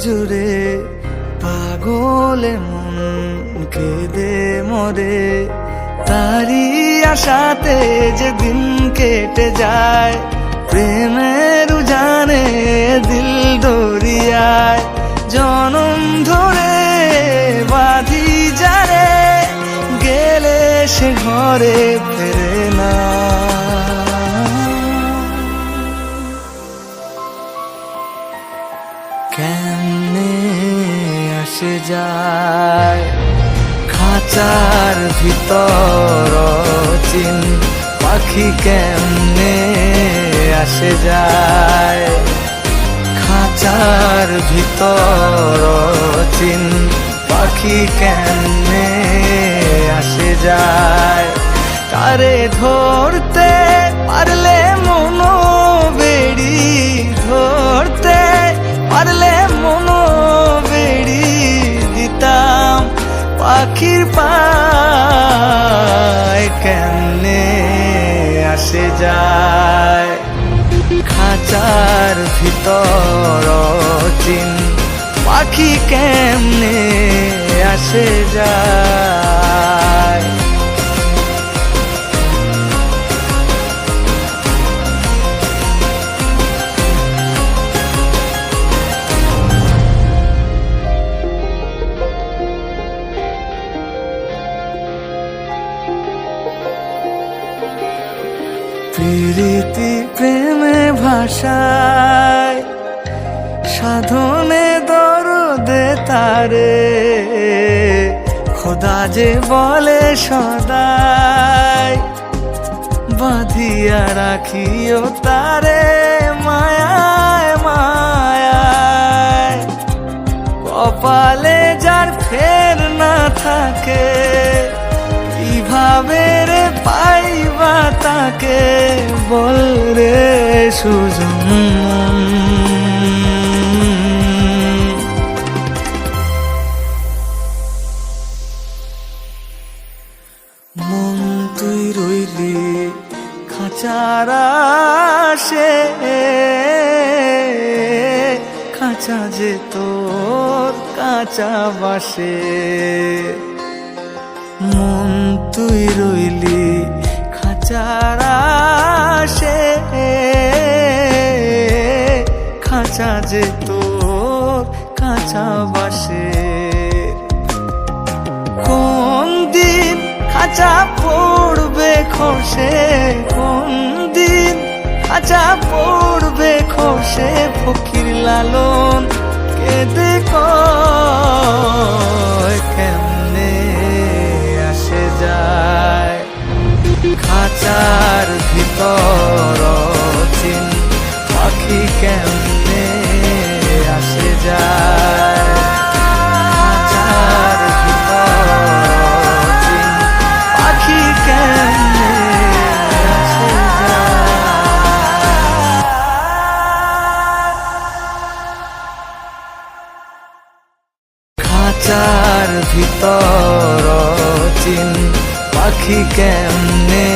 জুড়ে পাগলে মন কেঁদে মরে, তারি আশাতে যে দিন কেটে যায়, প্রেমের উজানে দিল দরিয়ায় জনম ধরে বাঁধি যারে, গেলে সে ঘরে ফেরে না। কেমনে আসে যায় খাঁচার ভিতর চিন পাখি, কেমনে আসে যায় খাঁচার ভিতর চিন পাখি, কেমনে আসে যায়। তারে ধরতে পারলে মনো বেড়ি, ধরতে পারলে মনো বেড়ি দিতাম পাখির পায়, কেমনে আসে যায় খাঁচার ভিতর চিন পাখি, কেমনে আসে যায়। প্রীতি প্রেমে ভাষায় সাধনে দরদে তারে, খোদা যে বলে সদাই বাঁধিয়া রাখিও তারে মায়ায় মায়ায়। কপালে যার ফের না থাকে, কিভাবে রে পাইবা তাকে, বল রে সুজন। মন তুই রইলি খাঁচার আশে, খাঁচা যে তোর কাঁচা বাসে। মন তুই রইলি খাঁচার আশে, খাঁচা যে তোর কাঁচা বাসে। কোন দিন খাঁচা পড়বে খসে, কোন দিন খাঁচা পড়বে খসে, ফকির লালন কেঁদে কয় কেমনে আসে যায় খাঁচার ভিতর চিন পাখি, কেমনে আসে যায় খাঁচার ভিতর চিন পাখি, কেমনে আসে যায় খাঁচার ভিতর চিন পাখি, কেমনে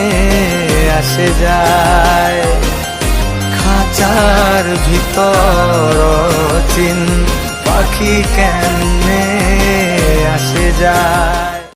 আসে যায় খাঁচার ভিতর চিন পাখি, কেমনে আসে যায়।